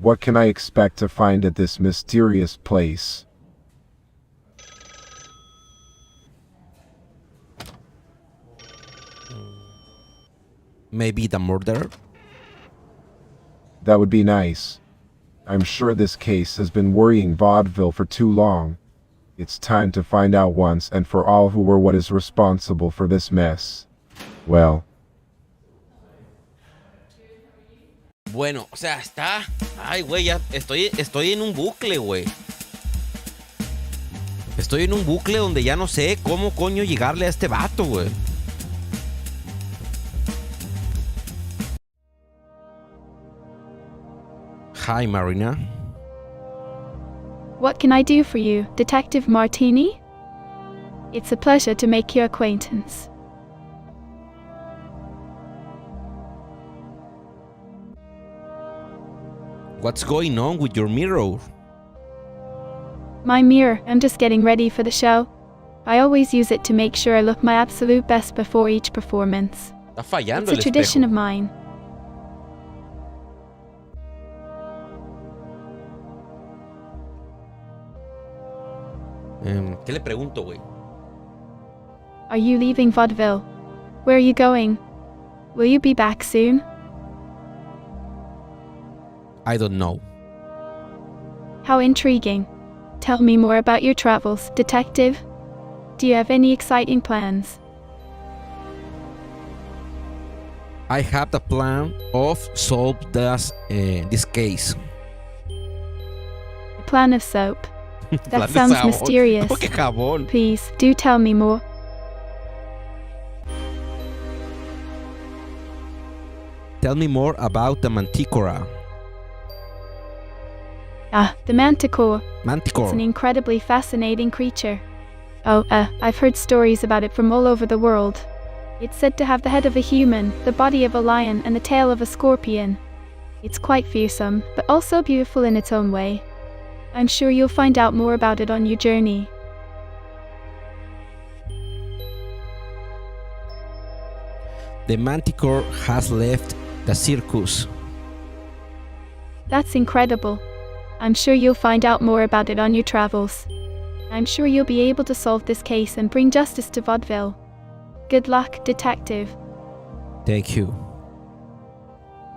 What can I expect to find at this mysterious place? Maybe the murderer? That would be nice. I'm sure this case has been worrying vaudeville for too long. It's time to find out once and for all who were what is responsible for this mess. Well, Bueno, o sea, está... Ay, güey, ya estoy en un bucle, güey. estoy en un bucle donde ya no sé cómo coño llegarle a este vato, güey. Hi, Marina. What can I do for you, Detective Martini? It's a pleasure to make your acquaintance. What's going on with your mirror? My mirror, I'm just getting ready for the show. I always use it to make sure I look my absolute best before each performance. Está fallando It's a el tradition espejo. of mine. ¿Qué le pregunto, güey? Are you leaving Vaudeville? Where are you going? Will you be back soon? I don't know. How intriguing. Tell me more about your travels, detective. Do you have any exciting plans? I have the plan of solve this case. A plan of soap. Plan That de sounds jabón. mysterious. ¿Cómo que jabón? Please, do tell me more. Tell me more about the manticora. Ah, the manticore. It's an Manticore. incredibly fascinating creature. Oh, I've heard stories about it from all over the world. It's said to have the head of a human, the body of a lion, and the tail of a scorpion. It's quite fearsome, but also beautiful in its own way. I'm sure you'll find out more about it on your journey. The manticore has left the circus. That's incredible. I'm sure you'll find out more about it on your travels. I'm sure you'll be able to solve this case and bring justice to Vaudeville. Good luck, detective. Thank you.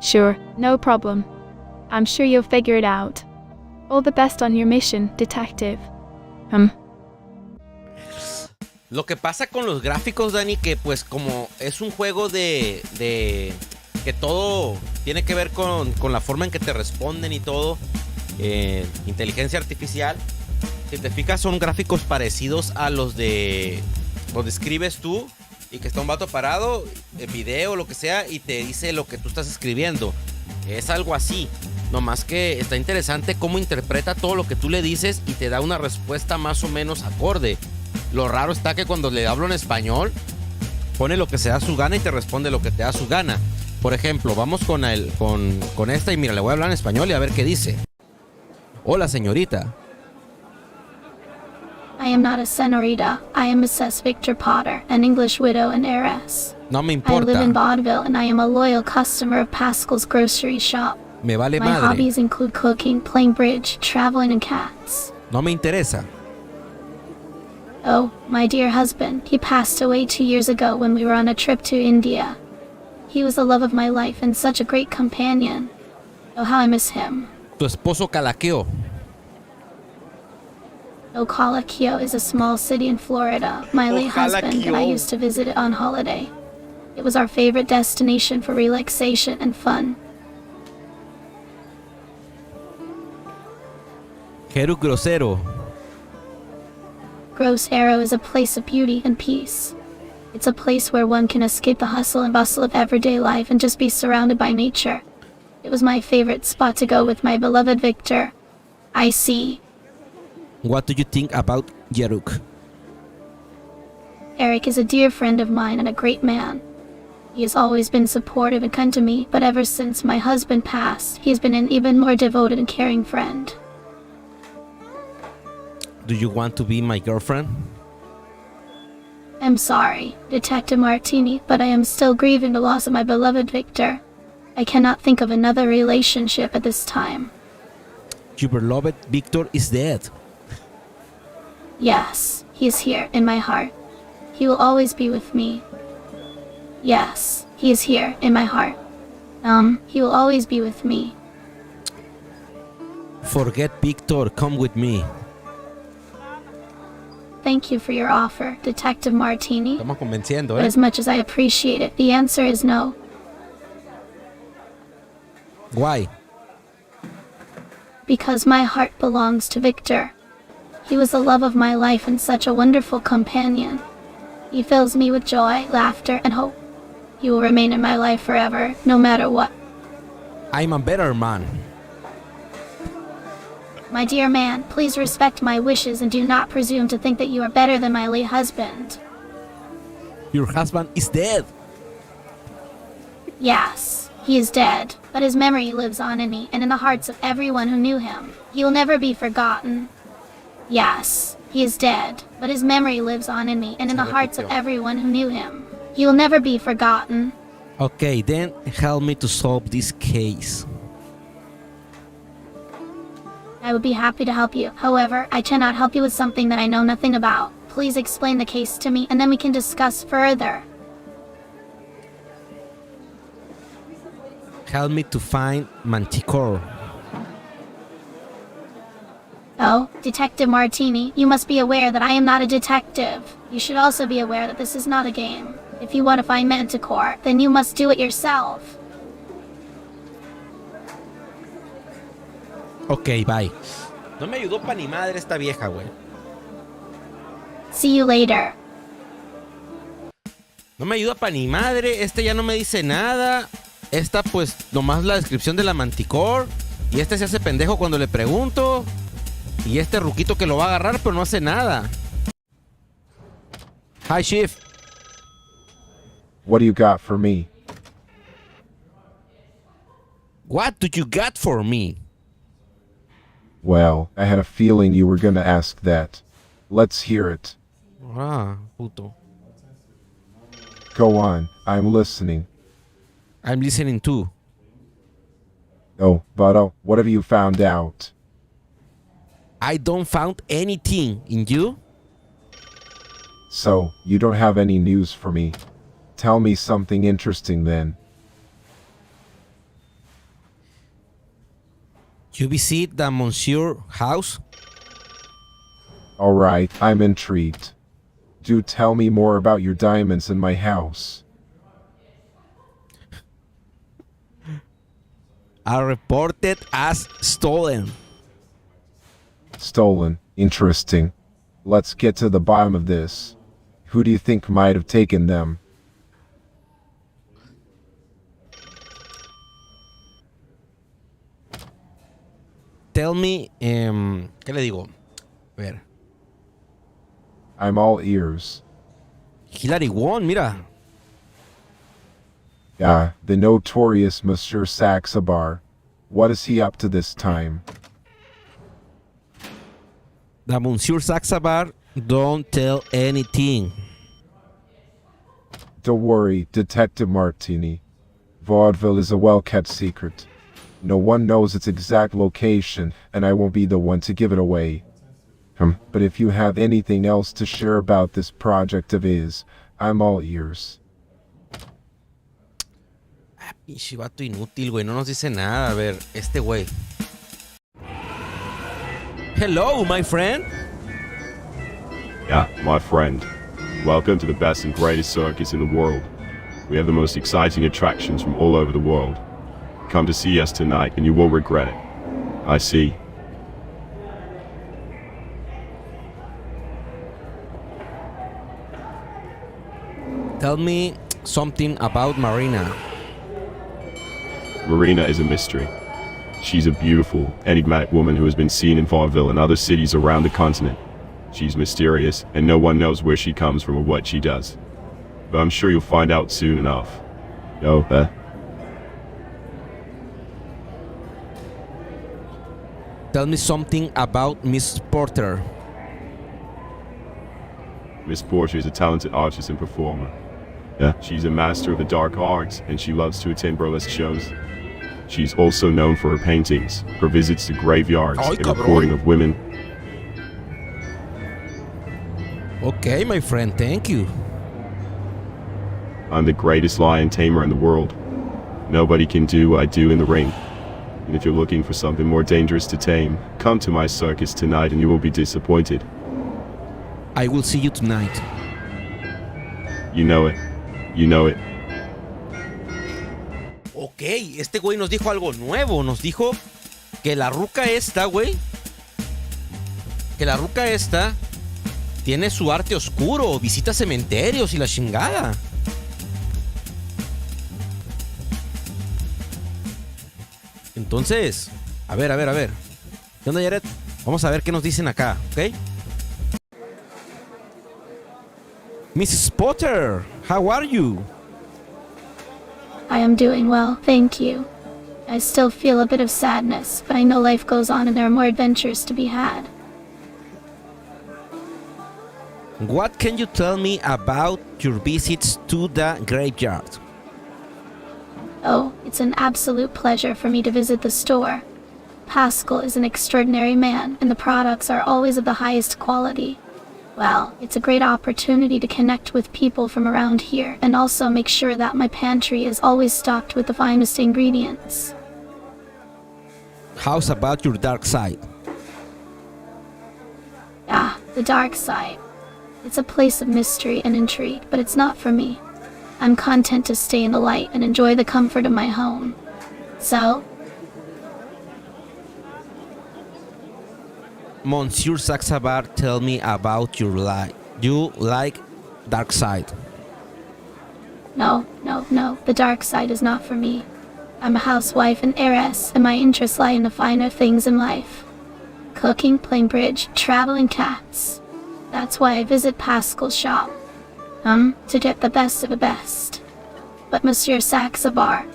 Sure, no problem. I'm sure you'll figure it out. All the best on your mission, detective. Lo que pasa con los gráficos, Dani, que pues como es un juego de que todo tiene que ver con la forma en que te responden y todo, inteligencia artificial, si te fijas son gráficos parecidos a los de donde escribes tú y que está un vato parado, el video, lo que sea, y te dice lo que tú estás escribiendo. Es algo así, nomás que está interesante cómo interpreta todo lo que tú le dices y te da una respuesta más o menos acorde. Lo raro está que cuando le hablo en español, pone lo que se da su gana y te responde lo que te da su gana. Por ejemplo, vamos con esta y mira, le voy a hablar en español y a ver qué dice. Hola, señorita. I am not a senorita. I am Mrs. Victor Potter, an English widow and heiress. No me I live in importa. vaudeville and I am a loyal customer of Pascal's grocery shop. Me vale My madre. hobbies include cooking, playing bridge, traveling, and cats. No me interesa. Oh, my dear husband, he passed away 2 years ago when we were on a trip to India. He was the love of my life and such a great companion. Oh, how I miss him. Tu esposo calaqueó. Ocalaquio is a small city in Florida. My late husband and I used to visit it on holiday. It was our favorite destination for relaxation and fun. Jeruk grosero. Gross Arrow is a place of beauty and peace. It's a place where one can escape the hustle and bustle of everyday life and just be surrounded by nature. It was my favorite spot to go with my beloved Victor. I see. What do you think about Jeruk? Eric is a dear friend of mine and a great man. He has always been supportive and kind to me, but ever since my husband passed, he has been an even more devoted and caring friend. Do you want to be my girlfriend? I'm sorry, Detective Martini, but I am still grieving the loss of my beloved Victor. I cannot think of another relationship at this time. Your beloved Victor is dead. Yes, he is here in my heart. He will always be with me. Yes, he is here in my heart. He will always be with me. Forget Victor, come with me. Thank you for your offer, Detective Martini. Estamos convenciendo, But as much as I appreciate it, the answer is no. Why? Because my heart belongs to Victor. He was the love of my life and such a wonderful companion. He fills me with joy, laughter, and hope. He will remain in my life forever, no matter what. I'm a better man. My dear man, please respect my wishes and do not presume to think that you are better than my late husband. Your husband is dead. Yes, he is dead, but his memory lives on in me and in the hearts of everyone who knew him. He will never be forgotten. Yes, he is dead, but his memory lives on in me and in the hearts of everyone who knew him. He will never be forgotten. Okay, then help me to solve this case. I would be happy to help you. However, I cannot help you with something that I know nothing about. Please explain the case to me and then we can discuss further. Help me to find Manticore. Oh, Detective Martini, you must be aware that I am not a detective. You should also be aware that this is not a game. If you want to find Manticore, then you must do it yourself. Ok, bye. No me ayudó pa' ni madre esta vieja, güey. See you later. No me ayuda pa' ni madre. Este ya no me dice nada. Esta, pues, nomás la descripción de la Manticore. Y este se hace pendejo cuando le pregunto. Y este ruquito que lo va a agarrar, pero no hace nada. Hi, Chief. What do you got for me? What do you got for me? Well, I had a feeling you were gonna ask that. Let's hear it. Ah, puto. Go on, I'm listening. I'm listening too. Oh, but what have you found out? I don't found anything. In you? So, you don't have any news for me. Tell me something interesting then. You visit the Monsieur house? Alright, I'm intrigued. Do tell me more about your diamonds in my house. Are reported as stolen. Stolen. Interesting. Let's get to the bottom of this. Who do you think might have taken them? Tell me, ¿qué le digo? A ver. I'm all ears. Hillary won, mira. Ah, the notorious Monsieur Saxabar. What is he up to this time? The Monsieur Saxabar don't tell anything. Don't worry, Detective Martini. Vaudeville is a well-kept secret. No one knows its exact location, and I won't be the one to give it away. But if you have anything else to share about this project of his, I'm all ears. Ah, pinche vato inútil, güey. No nos dice nada. A ver, este güey. Hello, my friend. Yeah, my friend. Welcome to the best and greatest circus in the world. We have the most exciting attractions from all over the world. Come to see us tonight and you won't regret it. I see. Tell me something about Marina. Marina is a mystery. She's a beautiful, enigmatic woman who has been seen in Vaudeville and other cities around the continent. She's mysterious, and no one knows where she comes from or what she does. But I'm sure you'll find out soon enough. Oh, Tell me something about Miss Porter. Miss Porter is a talented artist and performer. Yeah, she's a master of the dark arts, and she loves to attend burlesque shows. She's also known for her paintings, her visits to graveyards, Ay, and cabrón. recording of women. Okay, my friend, thank you. I'm the greatest lion tamer in the world. Nobody can do what I do in the ring. And if you're looking for something more dangerous to tame, come to my circus tonight and you won't be disappointed. I will see you tonight. You know it. You know it. Ok, este güey nos dijo algo nuevo. Nos dijo que la ruca esta, güey, que la ruca esta tiene su arte oscuro, visita cementerios y la chingada. Entonces, a ver. ¿Qué onda, Jared? Vamos a ver qué nos dicen acá, ¿ok? Mrs. Potter, how are you? I am doing well, thank you. I still feel a bit of sadness, but I know life goes on and there are more adventures to be had. What can you tell me about your visits to the graveyard? Oh, it's an absolute pleasure for me to visit the store. Pascal is an extraordinary man, and the products are always of the highest quality. Well, it's a great opportunity to connect with people from around here, and also make sure that my pantry is always stocked with the finest ingredients. How's about your dark side? Ah, the dark side. It's a place of mystery and intrigue, but it's not for me. I'm content to stay in the light and enjoy the comfort of my home. So, Monsieur Saxabar, tell me about your life. You like dark side? no, the dark side is not for me. I'm a housewife and heiress, and my interests lie in the finer things in life. Cooking, playing bridge, traveling cats. That's why I visit Pascal's shop. To get the best of the best. But Monsieur Saxabar,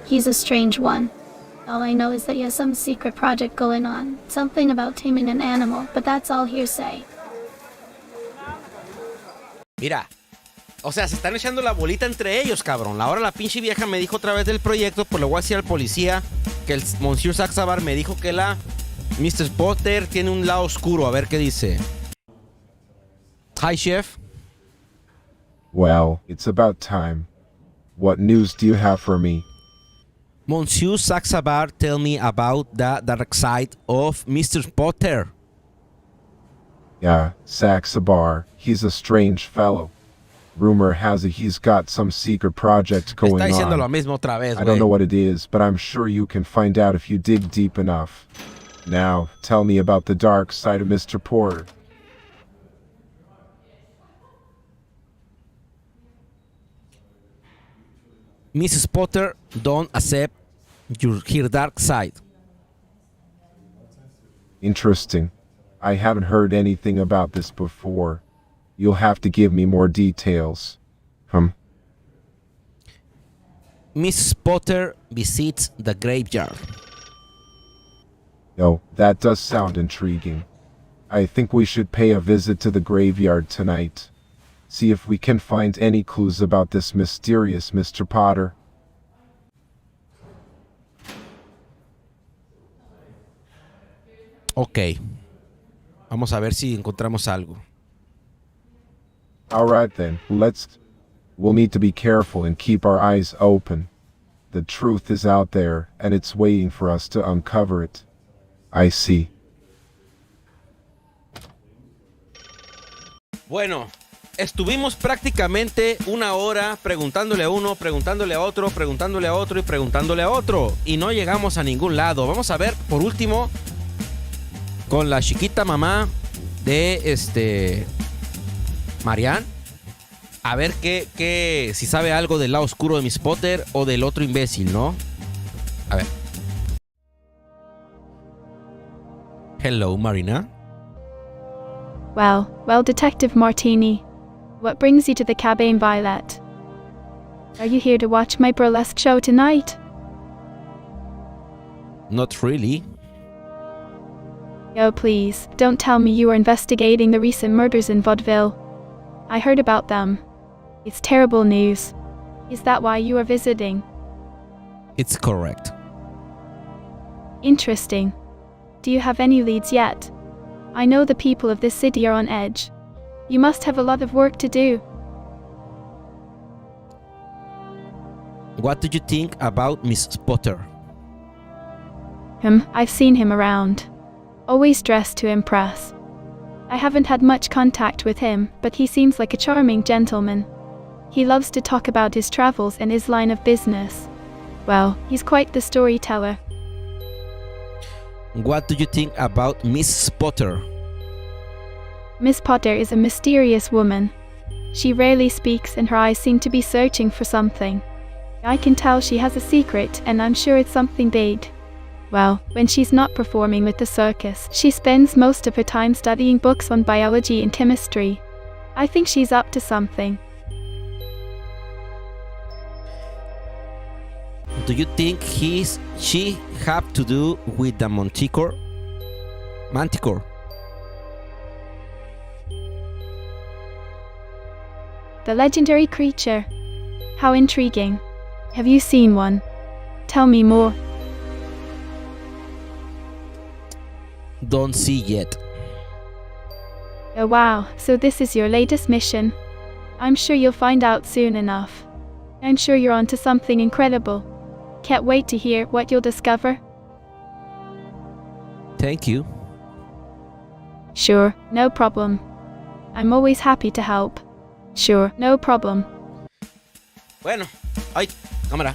he's a strange one. All I know is that he has some secret project going on. Something about taming an animal, but that's all hearsay. Mira, o sea, se están echando la bolita entre ellos, cabrón. Ahora la pinche vieja me dijo otra vez del proyecto, pues le voy a decir al policía que el Monsieur Saxabar me dijo que la Mr. Potter tiene un lado oscuro. A ver qué dice. Hi, chef. Well, it's about time. What news do you have for me? Monsieur Saxabar, tell me about the dark side of Mr. Potter. Yeah, Saxabar, he's a strange fellow. Rumor has it he's got some secret project going Está diciendo lo on. mismo otra vez, I don't güey. know what it is, but I'm sure you can find out if you dig deep enough. Now, tell me about the dark side of Mr. Porter. Mrs. Potter don't accept her dark side. Interesting. I haven't heard anything about this before. You'll have to give me more details. Mrs. Potter visits the graveyard. Oh, that does sound intriguing. I think we should pay a visit to the graveyard tonight. See if we can find any clues about this mysterious Mr. Potter. Ok. Vamos a ver si encontramos algo. Alright then, we'll need to be careful and keep our eyes open. The truth is out there, and it's waiting for us to uncover it. I see. Bueno, estuvimos prácticamente una hora preguntándole a uno, preguntándole a otro, preguntándole a otro y preguntándole a otro. Y no llegamos a ningún lado. Vamos a ver, por último, con la chiquita mamá de Marianne. A ver si sabe algo del lado oscuro de Miss Potter o del otro imbécil, ¿no? A ver. Hello, Marina. Well, Detective Martini. What brings you to the Cabane Violet? Are you here to watch my burlesque show tonight? Not really. Oh please, don't tell me you are investigating the recent murders in Vaudeville. I heard about them. It's terrible news. Is that why you are visiting? It's correct. Interesting. Do you have any leads yet? I know the people of this city are on edge. You must have a lot of work to do. What do you think about Miss Potter? I've seen him around. Always dressed to impress. I haven't had much contact with him, but he seems like a charming gentleman. He loves to talk about his travels and his line of business. Well, he's quite the storyteller. What do you think about Miss Potter? Miss Potter is a mysterious woman. She rarely speaks and her eyes seem to be searching for something. I can tell she has a secret and I'm sure it's something big. Well, when she's not performing with the circus, she spends most of her time studying books on biology and chemistry. I think she's up to something. Do you think she have to do with the manticore? The legendary creature. How intriguing. Have you seen one? Tell me more. Don't see yet. Oh wow, so this is your latest mission. I'm sure you'll find out soon enough. I'm sure you're onto something incredible. Can't wait to hear what you'll discover. Thank you. Sure, no problem. I'm always happy to help. Sure, no problem. Bueno, ay, cámara.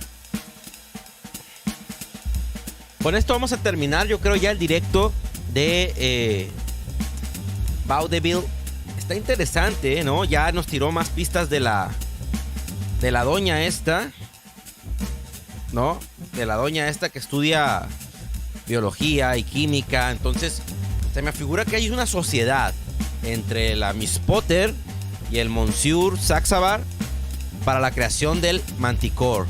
Con esto vamos a terminar, yo creo, ya el directo de VAUDEVILLE. Está interesante, ¿no? Ya nos tiró más pistas de la doña esta, ¿no? De la doña esta que estudia biología y química. Entonces, se me figura que hay una sociedad entre la Miss Potter y el Monsieur Saxabar para la creación del manticore.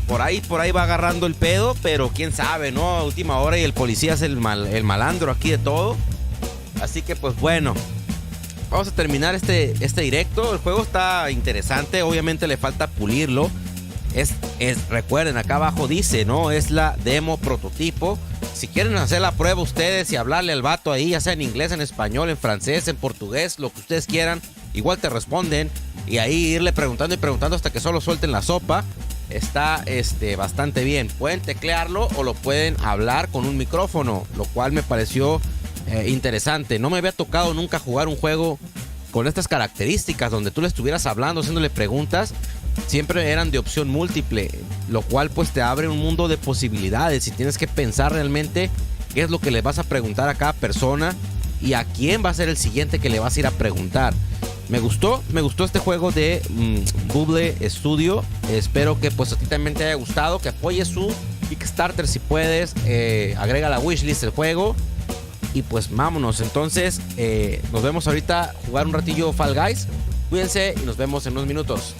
Por ahí va agarrando el pedo, pero quién sabe, ¿no? A última hora y el policía es el malandro aquí de todo. Así que pues bueno, vamos a terminar este directo. El juego está interesante, obviamente le falta pulirlo. Recuerden, acá abajo dice, ¿no? Es la demo prototipo. Si quieren hacer la prueba ustedes y hablarle al vato ahí, ya sea en inglés, en español, en francés, en portugués, lo que ustedes quieran, igual te responden. Y ahí irle preguntando y preguntando hasta que solo suelten la sopa. Está bastante bien. Pueden teclearlo o lo pueden hablar con un micrófono, lo cual me pareció interesante. No me había tocado nunca jugar un juego con estas características, donde tú le estuvieras hablando, haciéndole preguntas. Siempre eran de opción múltiple, lo cual pues te abre un mundo de posibilidades y tienes que pensar realmente qué es lo que le vas a preguntar a cada persona y a quién va a ser el siguiente que le vas a ir a preguntar. Me gustó este juego de VAUDEVILLE Studio. Espero que pues a ti también te haya gustado, que apoyes su Kickstarter si puedes, agrega a la wishlist el juego y pues vámonos. Entonces nos vemos ahorita, jugar un ratillo Fall Guys. Cuídense y nos vemos en unos minutos.